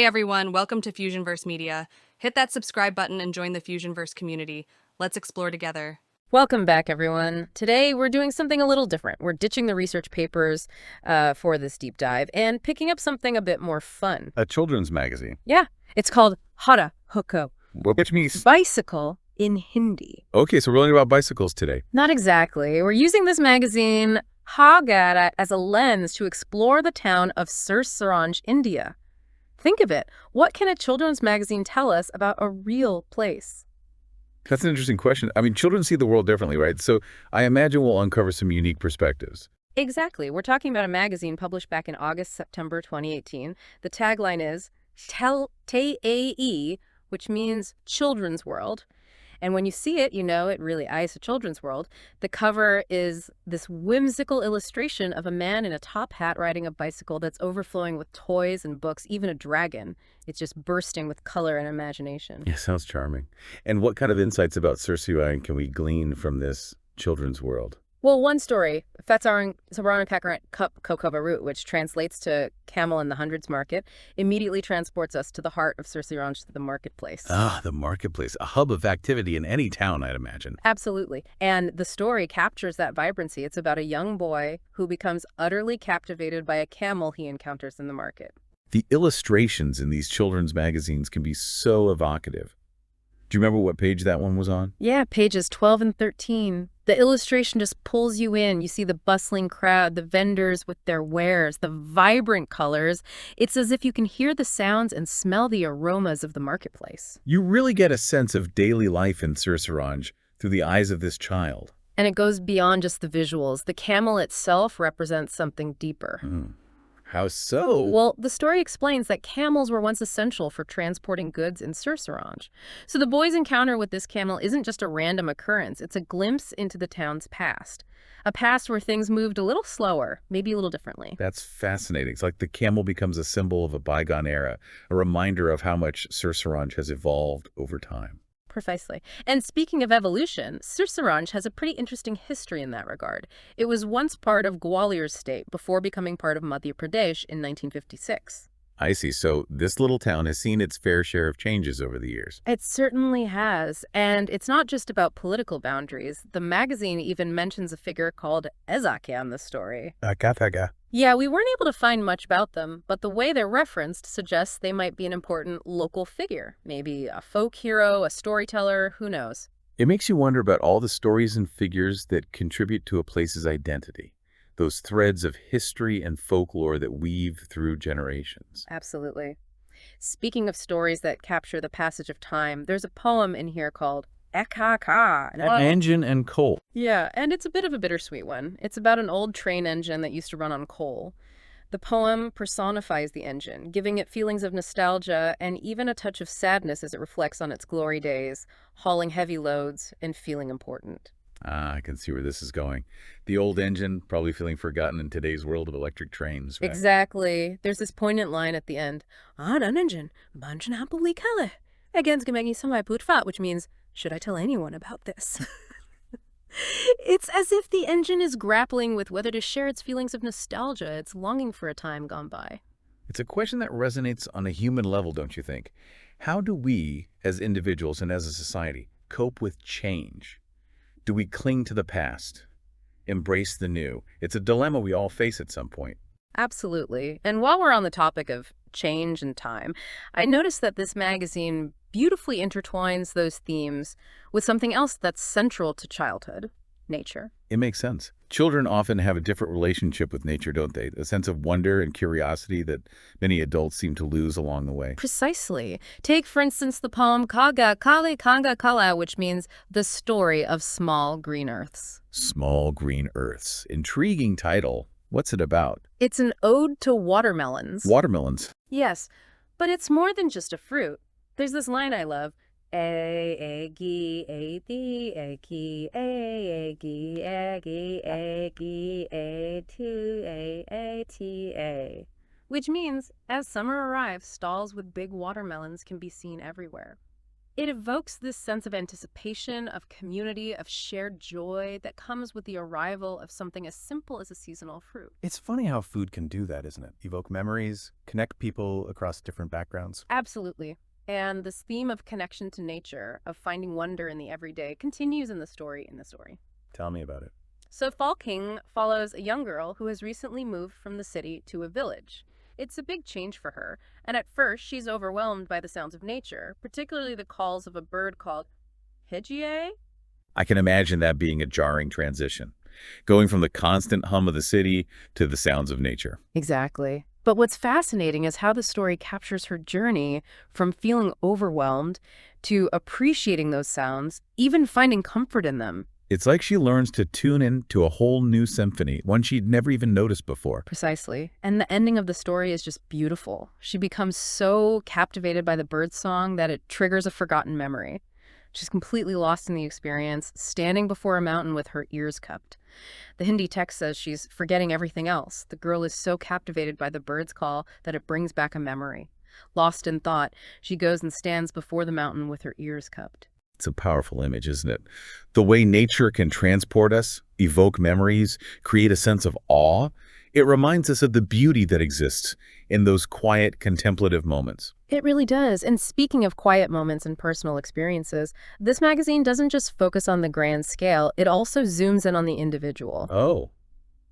Hey everyone, welcome to Fusionverse Media. Hit that subscribe button and join the Fusionverse community. Let's explore together. Welcome back, everyone. Today, we're doing something a little different. We're ditching the research papers for this deep dive and picking up something a bit more fun. A children's magazine. Yeah, it's called Hara Huko, Which means... bicycle in Hindi. Okay, so we're learning about bicycles today. Not exactly. We're using this magazine, Hagara, as a lens to explore the town of Sursaranj, India. Think of it. What can a children's magazine tell us about a real place? That's an interesting question. I mean, children see the world differently, right? So I imagine we'll uncover some unique perspectives. Exactly. We're talking about a magazine published back in September 2018. The tagline is Tel Te, which means children's world. And when you see it, you know it really is a children's world. The cover is this whimsical illustration of a man in a top hat riding a bicycle that's overflowing with toys and books, even a dragon. It's just bursting with color and imagination. Yeah, sounds charming. And what kind of insights about Sursaranj can we glean from this children's world? Well, one story, Fatsarang Sabarang Cup Kokova route, which translates to camel in the hundreds market, immediately transports us to the heart of Sursaranj, the marketplace. Ah, the marketplace, a hub of activity in any town, I'd imagine. Absolutely. And the story captures that vibrancy. It's about a young boy who becomes utterly captivated by a camel he encounters in the market. The illustrations in these children's magazines can be so evocative. Do you remember what page that one was on? Yeah, pages 12 and 13. The illustration just pulls you in. You see the bustling crowd, the vendors with their wares, the vibrant colors. It's as if you can hear the sounds and smell the aromas of the marketplace. You really get a sense of daily life in Sursaranj through the eyes of this child. And it goes beyond just the visuals. The camel itself represents something deeper. How so? Well, the story explains that camels were once essential for transporting goods in Sursaranj. So the boy's encounter with this camel isn't just a random occurrence. It's a glimpse into the town's past. A past where things moved a little slower, maybe a little differently. That's fascinating. It's like the camel becomes a symbol of a bygone era, a reminder of how much Sursaranj has evolved over time. Precisely. And speaking of evolution, Sursaranj has a pretty interesting history in that regard. It was once part of Gwalior state before becoming part of Madhya Pradesh in 1956. I see. So this little town has seen its fair share of changes over the years. It certainly has. And it's not just about political boundaries. The magazine even mentions a figure called Ezakya in the story. Kathaga. Yeah, we weren't able to find much about them, but the way they're referenced suggests they might be an important local figure. Maybe a folk hero, a storyteller, who knows? It makes you wonder about all the stories and figures that contribute to a place's identity. Those threads of history and folklore that weave through generations. Absolutely. Speaking of stories that capture the passage of time, there's a poem in here called Ekaka. Engine and coal. Yeah, and it's a bit of a bittersweet one. It's about an old train engine that used to run on coal. The poem personifies the engine, giving it feelings of nostalgia and even a touch of sadness as it reflects on its glory days, hauling heavy loads and feeling important. Ah, I can see where this is going. The old engine probably feeling forgotten in today's world of electric trains, right? Exactly. There's this poignant line at the end. An engine, which means, should I tell anyone about this? It's as if the engine is grappling with whether to share its feelings of nostalgia, its longing for a time gone by. It's a question that resonates on a human level, don't you think? How do we, as individuals and as a society, cope with change? Do we cling to the past? Embrace the new? It's a dilemma we all face at some point. Absolutely. And while we're on the topic of change and time, I noticed that this magazine beautifully intertwines those themes with something else that's central to childhood, nature. It makes sense. Children often have a different relationship with nature, don't they? A sense of wonder and curiosity that many adults seem to lose along the way. Precisely. Take, for instance, the poem Kaga Kale Kanga Kala, which means the story of small green earths. Small Green Earths. Intriguing title. What's it about? It's an ode to watermelons. Watermelons. Yes, but it's more than just a fruit. There's this line I love. A gi a di a ki a gi a gi a gi a tu a t a, which means as summer arrives, stalls with big watermelons can be seen everywhere. It evokes this sense of anticipation, of community, of shared joy that comes with the arrival of something as simple as a seasonal fruit. It's funny how food can do that, isn't it? Evoke memories, connect people across different backgrounds. Absolutely. And this theme of connection to nature, of finding wonder in the everyday, continues in the story. Tell me about it. So Fall King follows a young girl who has recently moved from the city to a village. It's a big change for her, and at first she's overwhelmed by the sounds of nature, particularly the calls of a bird called Hedgie. I can imagine that being a jarring transition, going from the constant hum of the city to the sounds of nature. Exactly. But what's fascinating is how the story captures her journey from feeling overwhelmed to appreciating those sounds, even finding comfort in them. It's like she learns to tune in to a whole new symphony, one she'd never even noticed before. Precisely. And the ending of the story is just beautiful. She becomes so captivated by the bird song that it triggers a forgotten memory. She's completely lost in the experience, standing before a mountain with her ears cupped. The Hindi text says she's forgetting everything else. The girl is so captivated by the bird's call that it brings back a memory. Lost in thought, she goes and stands before the mountain with her ears cupped. It's a powerful image, isn't it? The way nature can transport us, evoke memories, create a sense of awe, it reminds us of the beauty that exists in those quiet, contemplative moments. It really does. And speaking of quiet moments and personal experiences, this magazine doesn't just focus on the grand scale, it also zooms in on the individual. Oh,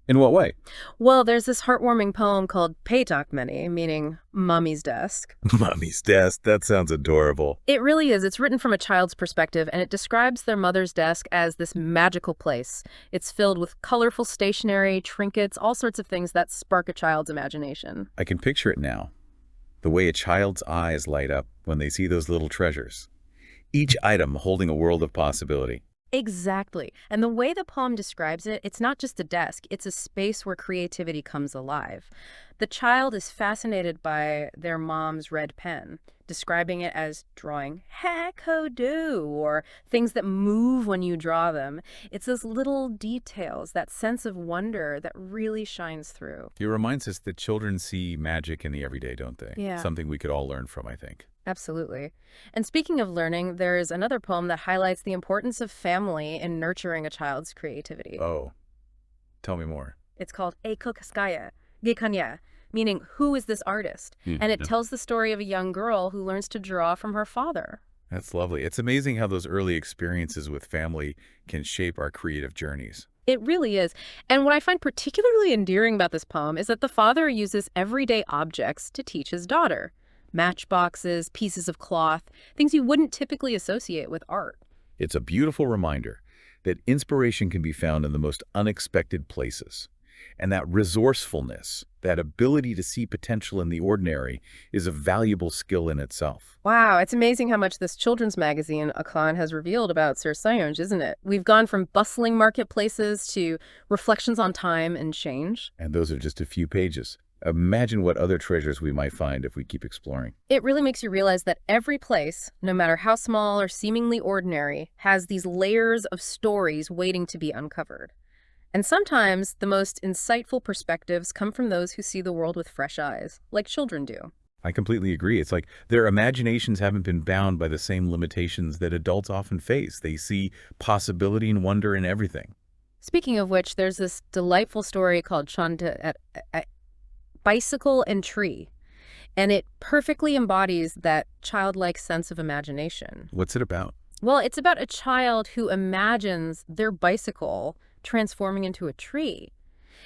in what way? Well, there's this heartwarming poem called Paytakmani, meaning Mommy's Desk. Mommy's desk, that sounds adorable. It really is. It's written from a child's perspective, and it describes their mother's desk as this magical place. It's filled with colorful stationery, trinkets, all sorts of things that spark a child's imagination. I can picture it now. The way a child's eyes light up when they see those little treasures. Each item holding a world of possibility. Exactly. And the way the poem describes it, it's not just a desk, it's a space where creativity comes alive. The child is fascinated by their mom's red pen, describing it as drawing heck-ho-do, or things that move when you draw them. It's those little details, that sense of wonder that really shines through. It reminds us that children see magic in the everyday, don't they? Yeah. Something we could all learn from, I think. Absolutely. And speaking of learning, there's another poem that highlights the importance of family in nurturing a child's creativity. Oh, tell me more. It's called Ekokaskaya, Gekanya, meaning who is this artist? And it tells the story of a young girl who learns to draw from her father. That's lovely. It's amazing how those early experiences with family can shape our creative journeys. It really is. And what I find particularly endearing about this poem is that the father uses everyday objects to teach his daughter. Matchboxes, pieces of cloth, things you wouldn't typically associate with art. It's a beautiful reminder that inspiration can be found in the most unexpected places. And that resourcefulness, that ability to see potential in the ordinary, is a valuable skill in itself. Wow, it's amazing how much this children's magazine, Aklan, has revealed about Sir Sayonj, isn't it? We've gone from bustling marketplaces to reflections on time and change. And those are just a few pages. Imagine what other treasures we might find if we keep exploring. It really makes you realize that every place, no matter how small or seemingly ordinary, has these layers of stories waiting to be uncovered. And sometimes the most insightful perspectives come from those who see the world with fresh eyes, like children do. I completely agree. It's like their imaginations haven't been bound by the same limitations that adults often face. They see possibility and wonder in everything. Speaking of which, there's this delightful story called Chanta Bicycle and Tree, and it perfectly embodies that childlike sense of imagination. What's it about? Well, it's about a child who imagines their bicycle transforming into a tree.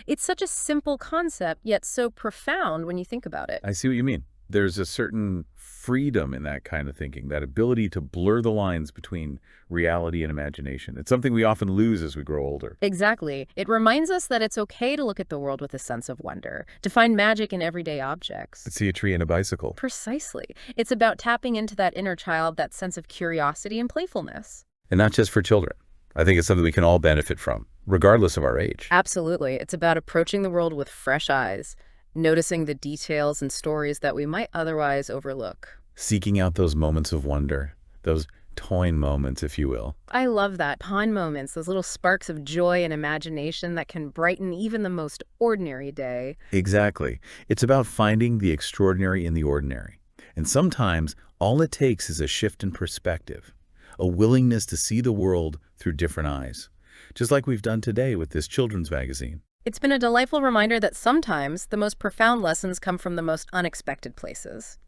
It's such a simple concept, yet so profound when you think about it. I see what you mean. There's a certain freedom in that kind of thinking, that ability to blur the lines between reality and imagination. It's something we often lose as we grow older. Exactly. It reminds us that it's okay to look at the world with a sense of wonder, to find magic in everyday objects. To see a tree and a bicycle. Precisely. It's about tapping into that inner child, that sense of curiosity and playfulness. And not just for children. I think it's something we can all benefit from, regardless of our age. Absolutely. It's about approaching the world with fresh eyes, noticing the details and stories that we might otherwise overlook. Seeking out those moments of wonder, those toying moments, if you will. I love that. Pond moments, those little sparks of joy and imagination that can brighten even the most ordinary day. Exactly. It's about finding the extraordinary in the ordinary. And sometimes all it takes is a shift in perspective, a willingness to see the world through different eyes, just like we've done today with this children's magazine. It's been a delightful reminder that sometimes the most profound lessons come from the most unexpected places.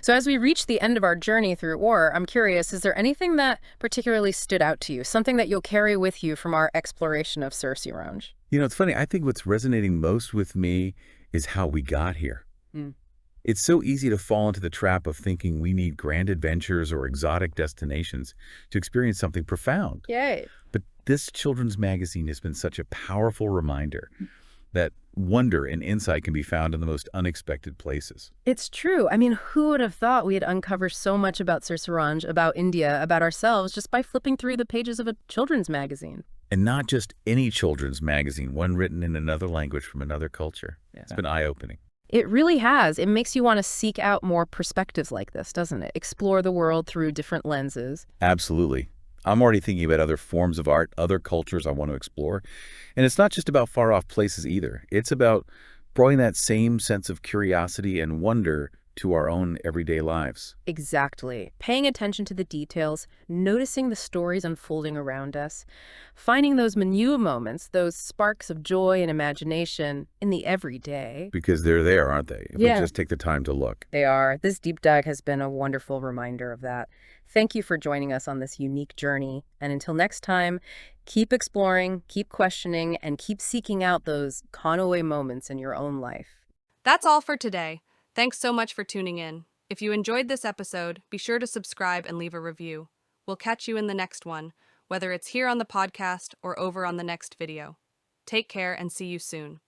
So as we reach the end of our journey through war, I'm curious, is there anything that particularly stood out to you, something that you'll carry with you from our exploration of Sursirange? You know, it's funny. I think what's resonating most with me is how we got here. Mm. It's so easy to fall into the trap of thinking we need grand adventures or exotic destinations to experience something profound. Yay. But this children's magazine has been such a powerful reminder that wonder and insight can be found in the most unexpected places. It's true. I mean, who would have thought we'd uncover so much about Sursirange, about India, about ourselves, just by flipping through the pages of a children's magazine? And not just any children's magazine, one written in another language from another culture. Yeah. It's been eye-opening. It really has. It makes you want to seek out more perspectives like this, doesn't it? Explore the world through different lenses. Absolutely. I'm already thinking about other forms of art, other cultures I want to explore. And it's not just about far-off places either. It's about bringing that same sense of curiosity and wonder to our own everyday lives. Exactly. Paying attention to the details, noticing the stories unfolding around us, finding those minute moments, those sparks of joy and imagination in the everyday. Because they're there, aren't they? If we just take the time to look. They are. This deep dive has been a wonderful reminder of that. Thank you for joining us on this unique journey. And until next time, keep exploring, keep questioning, and keep seeking out those conaway moments in your own life. That's all for today. Thanks so much for tuning in. If you enjoyed this episode, be sure to subscribe and leave a review. We'll catch you in the next one, whether it's here on the podcast or over on the next video. Take care and see you soon.